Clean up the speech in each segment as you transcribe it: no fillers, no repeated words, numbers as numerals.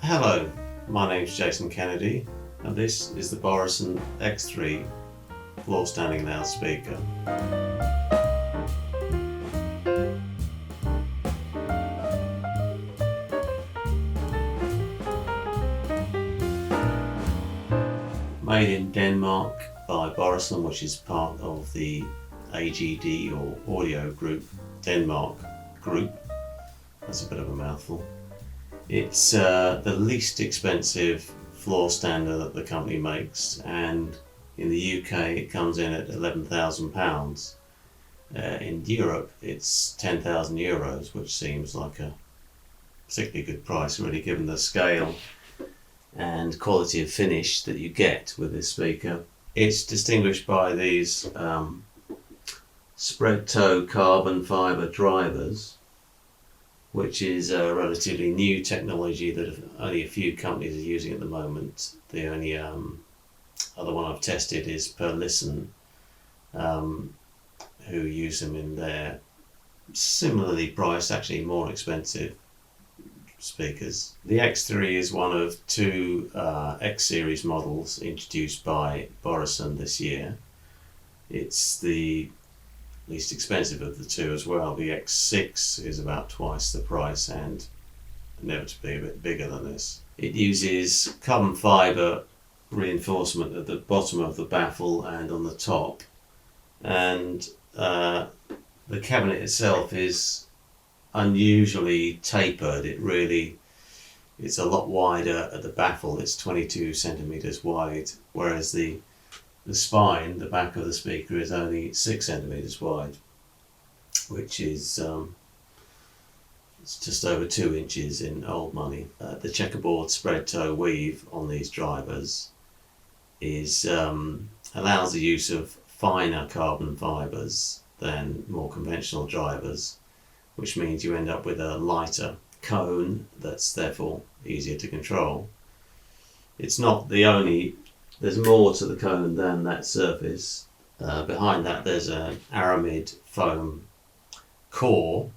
Hello, my name's Jason Kennedy and this is the Børresen X3 floor standing loudspeaker. Made in Denmark by Børresen, which is part of the AGD or Audio Group Denmark group. That's a bit of a mouthful. It's the least expensive floor stander that the company makes, and in the UK it comes in at £11,000. In Europe it's 10,000 euros, which seems like a particularly good price really, given the scale and quality of finish that you get with this speaker. It's distinguished by these spread toe carbon fibre drivers, which is a relatively new technology that only a few companies are using at the moment. The only other one I've tested is Børresen, who use them in their similarly priced, actually more expensive speakers. The X3 is one of two X series models introduced by Børresen this year. It's the least expensive of the two as well. The X6 is about twice the price and inevitably a bit bigger than this. It uses carbon fibre reinforcement at the bottom of the baffle and on the top, and the cabinet itself is unusually tapered. It's a lot wider at the baffle. It's 22 centimetres wide, whereas the spine, the back of the speaker, is only 6 centimetres wide, which is it's just over 2 inches in old money. The checkerboard spread toe weave on these drivers allows the use of finer carbon fibres than more conventional drivers, which means you end up with a lighter cone that's therefore easier to control. It's not the only. There's more to the cone than that surface. Behind that there's an aramid foam core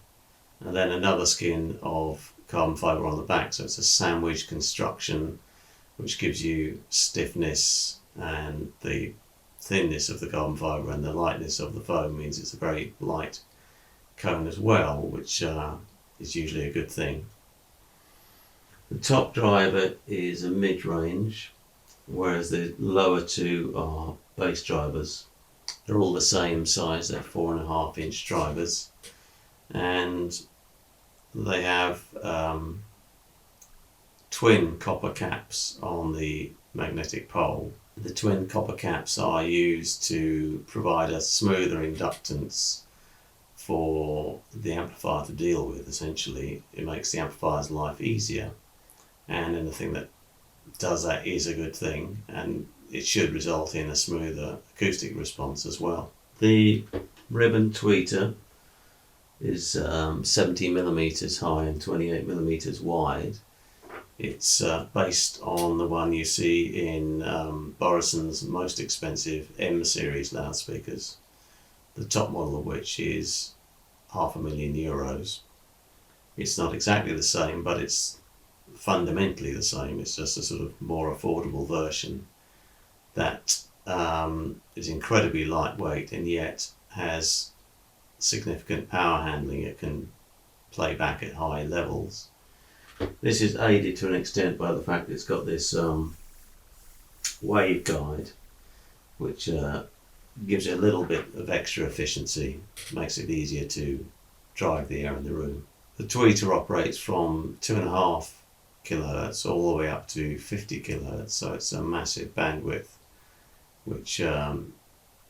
and then another skin of carbon fibre on the back, so it's a sandwich construction which gives you stiffness, and the thinness of the carbon fibre and the lightness of the foam means it's a very light cone as well, which is usually a good thing. The top driver is a mid-range, whereas the lower two are bass drivers. They're all the same size, they're 4.5 inch drivers, and they have twin copper caps on the magnetic pole. The twin copper caps are used to provide a smoother inductance for the amplifier to deal with. Essentially, it makes the amplifier's life easier, and anything that does that is a good thing, and it should result in a smoother acoustic response as well. The ribbon tweeter is 70mm high and 28mm wide. It's based on the one you see in Børresen's most expensive M series loudspeakers, the top model of which is €500,000. It's not exactly the same, but it's fundamentally the same. It's just a sort of more affordable version that is incredibly lightweight and yet has significant power handling. It can play back at high levels. This is aided to an extent by the fact that it's got this wave guide, which gives it a little bit of extra efficiency, makes it easier to drive the air in the room. The tweeter operates from 2.5 kilohertz all the way up to 50 kilohertz, so it's a massive bandwidth, which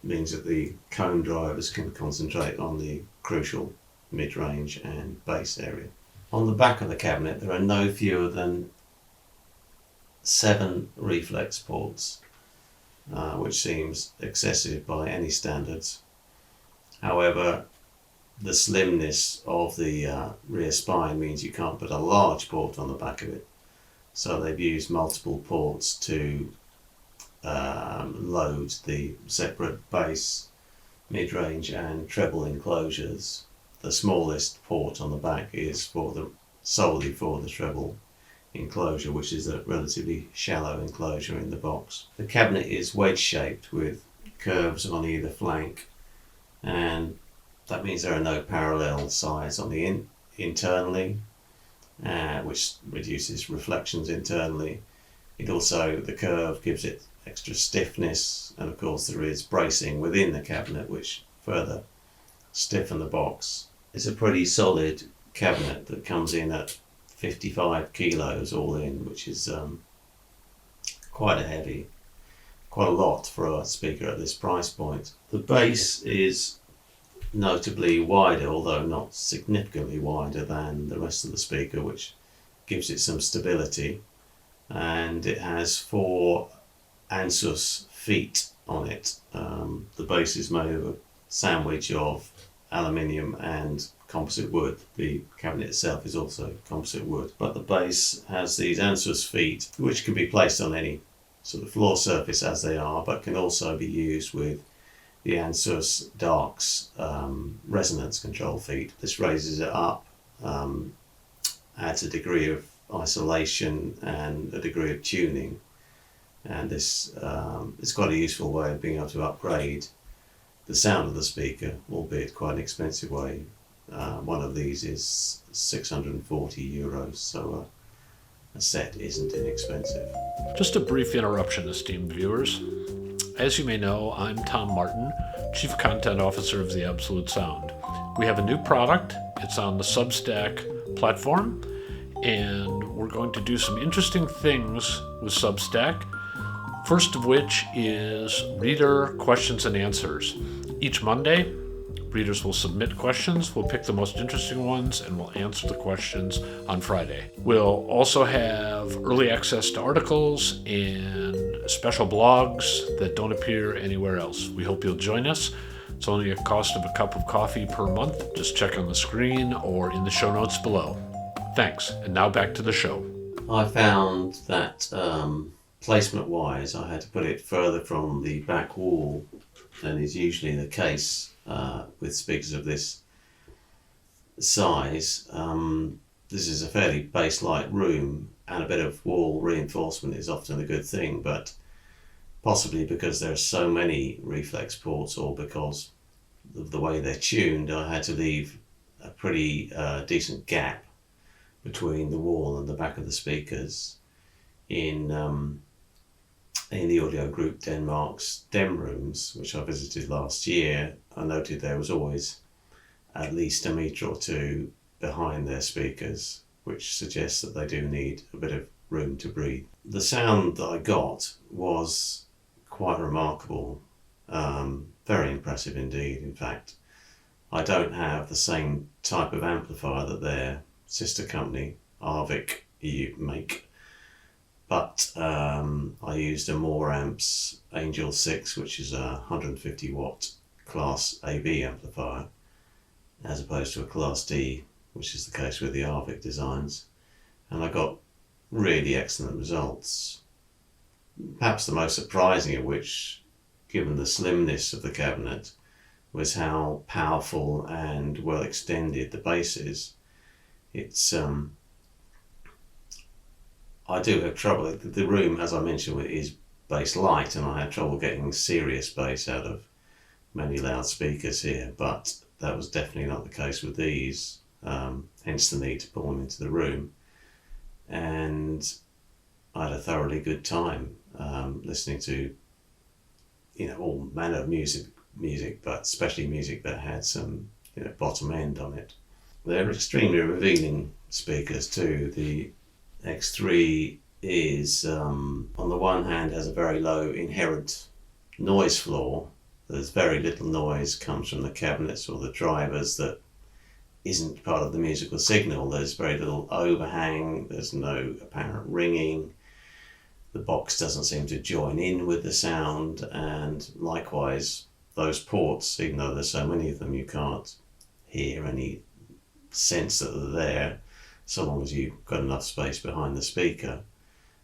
means that the cone drivers can concentrate on the crucial mid-range and bass area. On the back of the cabinet there are no fewer than 7 reflex ports, which seems excessive by any standards. However, the slimness of the rear spine means you can't put a large port on the back of it, so they've used multiple ports to load the separate bass, mid-range and treble enclosures. The smallest port on the back is solely for the treble enclosure, which is a relatively shallow enclosure in the box. The cabinet is wedge shaped with curves on either flank, and that means there are no parallel sides on the internally, which reduces reflections internally. The curve gives it extra stiffness, and of course there is bracing within the cabinet which further stiffen the box. It's a pretty solid cabinet that comes in at 55 kilos all in, which is quite a lot for a speaker at this price point. The base is notably wider, although not significantly wider than the rest of the speaker, which gives it some stability, and it has 4 Ansus feet on it. The base is made of a sandwich of aluminium and composite wood. The cabinet itself is also composite wood, but the base has these Ansus feet which can be placed on any sort of floor surface as they are, but can also be used with the Ansus Darks resonance control feet. This raises it up, adds a degree of isolation and a degree of tuning, and this is quite a useful way of being able to upgrade the sound of the speaker, albeit quite an expensive way. One of these is €640, so a set isn't inexpensive. Just a brief interruption, esteemed viewers. As you may know, I'm Tom Martin, Chief Content Officer of The Absolute Sound. We have a new product. It's on the Substack platform, and we're going to do some interesting things with Substack. First of which is reader questions and answers. Each Monday, readers will submit questions. We'll pick the most interesting ones and we'll answer the questions on Friday. We'll also have early access to articles and special blogs that don't appear anywhere else. We hope you'll join us. It's only a cost of a cup of coffee per month. Just check on the screen or in the show notes below. Thanks. And now back to the show. I found that placement-wise, I had to put it further from the back wall than is usually the case with speakers of this size. This is a fairly bass-light room, and a bit of wall reinforcement is often a good thing, but possibly because there are so many reflex ports or because of the way they're tuned, I had to leave a pretty decent gap between the wall and the back of the speakers. In the Audio Group Denmark's DEM rooms, which I visited last year, I noted there was always at least a metre or two behind their speakers, which suggests that they do need a bit of room to breathe. The sound that I got was quite remarkable, very impressive indeed. In fact, I don't have the same type of amplifier that their sister company, Arvik, make, but I used a More Amps Angel 6, which is a 150 watt Class AB amplifier, as opposed to a Class D, which is the case with the Arvik designs, and I got really excellent results. Perhaps the most surprising of which, given the slimness of the cabinet, was how powerful and well extended the bass is. It's I do have trouble. The room, as I mentioned, is bass light, and I had trouble getting serious bass out of many loudspeakers here, but that was definitely not the case with these, hence the need to pull them into the room. And I had a thoroughly good time listening to, all manner of music, but especially music that had some, bottom end on it. They're extremely revealing speakers too. The X3 is, on the one hand, has a very low inherent noise floor. There's very little noise comes from the cabinets or the drivers that isn't part of the musical signal. There's very little overhang, there's no apparent ringing, the box doesn't seem to join in with the sound, and likewise those ports, even though there's so many of them, you can't hear any sense that they're there so long as you've got enough space behind the speaker.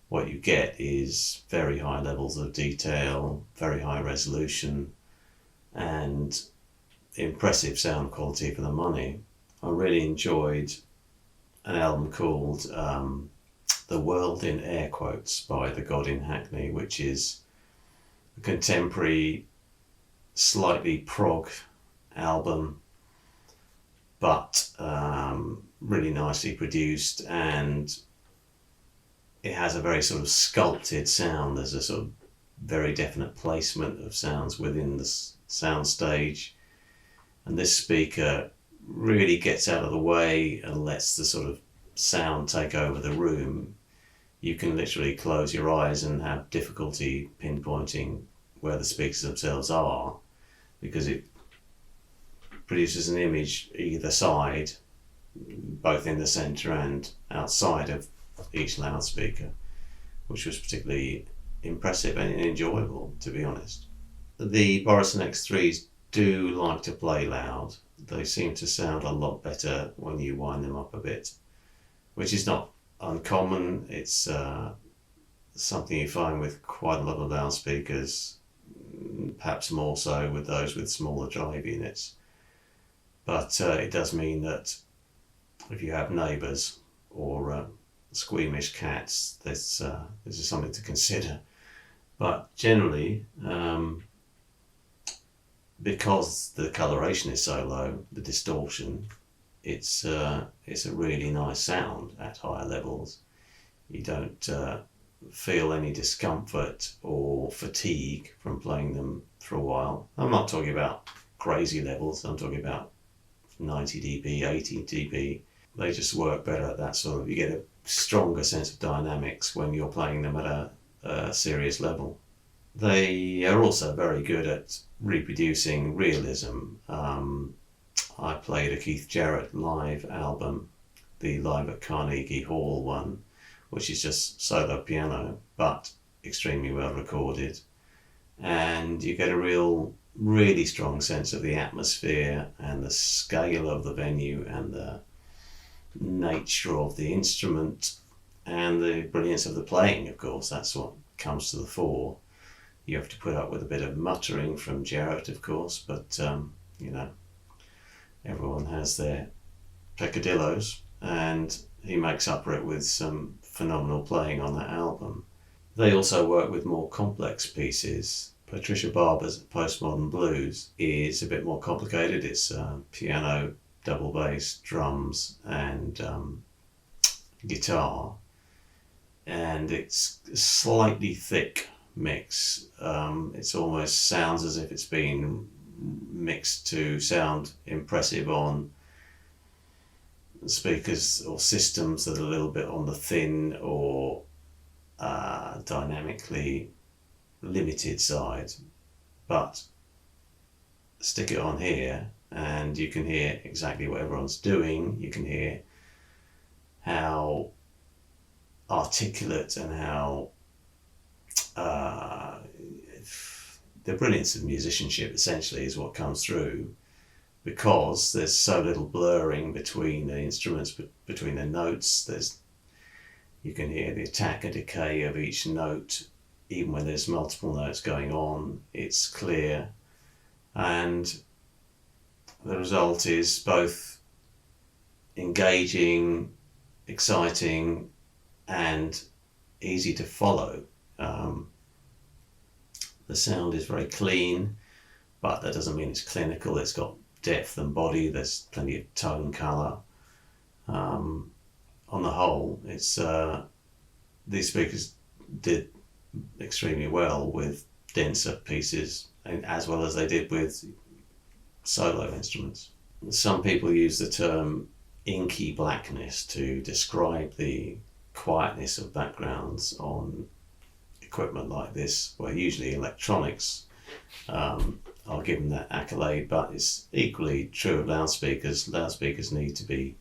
What you get is very high levels of detail, very high resolution, and impressive sound quality for the money. I really enjoyed an album called The World in Air Quotes by The God in Hackney, which is a contemporary, slightly prog album, but really nicely produced, and it has a very sort of sculpted sound. There's a sort of very definite placement of sounds within the sound stage, and this speaker really gets out of the way and lets the sort of sound take over the room. You can literally close your eyes and have difficulty pinpointing where the speakers themselves are, because it produces an image either side, both in the centre and outside of each loudspeaker, which was particularly impressive and enjoyable, to be honest. The Børresen X3s do like to play loud. They seem to sound a lot better when you wind them up a bit, which is not uncommon. It's something you find with quite a lot of loudspeakers, perhaps more so with those with smaller drive units. But it does mean that if you have neighbours or squeamish cats, this is something to consider. But generally, because the coloration is so low, the distortion, it's a really nice sound at higher levels. You don't feel any discomfort or fatigue from playing them for a while. I'm not talking about crazy levels, I'm talking about 90 dB, 80 dB. They just work better at that sort of, you get a stronger sense of dynamics when you're playing them at a serious level. They are also very good at reproducing realism. I played a Keith Jarrett live album, the Live at Carnegie Hall one, which is just solo piano, but extremely well recorded. And you get a really strong sense of the atmosphere and the scale of the venue and the nature of the instrument and the brilliance of the playing, of course. That's what comes to the fore. You have to put up with a bit of muttering from Jarrett, of course, but everyone has their peccadillos, and he makes up for it with some phenomenal playing on that album. They also work with more complex pieces. Patricia Barber's Postmodern Blues is a bit more complicated. It's piano, double bass, drums, and guitar, and it's a slightly thick mix. It almost sounds as if it's been mixed to sound impressive on speakers or systems that are a little bit on the thin or dynamically limited side, but stick it on here and you can hear exactly what everyone's doing. You can hear how articulate and how the brilliance of musicianship essentially is what comes through, because there's so little blurring between the instruments, between the notes. You can hear the attack and decay of each note, even when there's multiple notes going on. It's clear, and the result is both engaging, exciting, and easy to follow. The sound is very clean, but that doesn't mean it's clinical. It's got depth and body. There's plenty of tone, colour. On the whole, it's these speakers did extremely well with denser pieces, and as well as they did with solo instruments. Some people use the term inky blackness to describe the quietness of backgrounds on equipment like this, where usually electronics are given that accolade, but it's equally true of loudspeakers. Loudspeakers need to be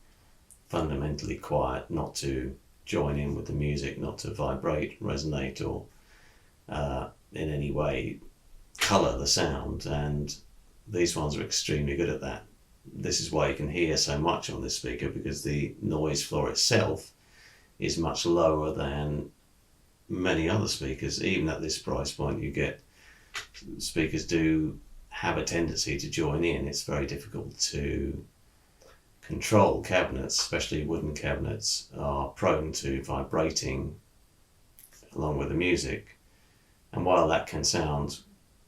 fundamentally quiet, not to join in with the music, not to vibrate, resonate, or in any way colour the sound, and these ones are extremely good at that. This is why you can hear so much on this speaker, because the noise floor itself is much lower than many other speakers. Even at this price point, you get speakers do have a tendency to join in. It's very difficult to control cabinets, especially wooden cabinets, are prone to vibrating along with the music. And while that can sound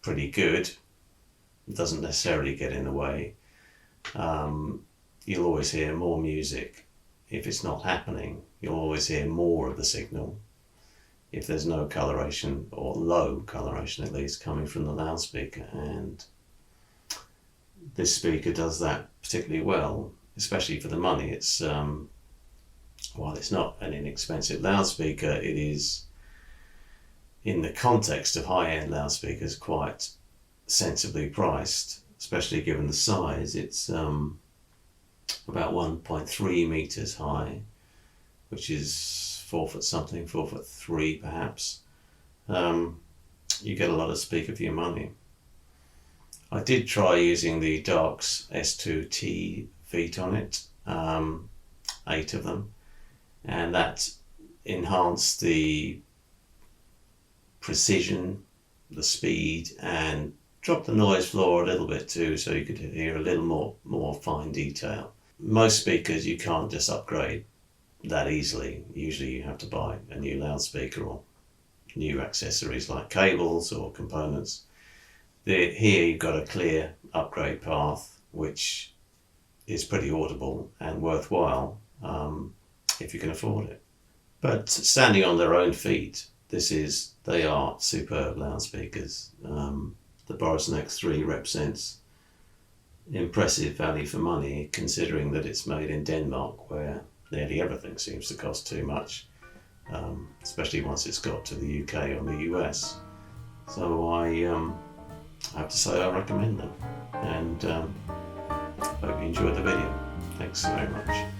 pretty good, it doesn't necessarily get in the way. You'll always hear more music if it's not happening. You'll always hear more of the signal if there's no coloration, or low coloration at least, coming from the loudspeaker. And this speaker does that particularly well, especially for the money. It's while it's not an inexpensive loudspeaker, it is, in the context of high-end loudspeakers, quite sensibly priced, especially given the size. It's about 1.3 meters high, which is 4 foot something, 4'3" perhaps. You get a lot of speaker for your money. I did try using the Darks S2T feet on it, 8 of them, and that enhanced the precision, the speed, and dropped the noise floor a little bit too, so you could hear a little more fine detail. Most speakers you can't just upgrade that easily. Usually you have to buy a new loudspeaker or new accessories like cables or components. Here you've got a clear upgrade path, which is pretty audible and worthwhile if you can afford it. But standing on their own feet, they are superb loudspeakers. The Børresen X3 represents impressive value for money, considering that it's made in Denmark, where nearly everything seems to cost too much, especially once it's got to the UK or the US. So I have to say I recommend them, and hope you enjoyed the video. Thanks very much.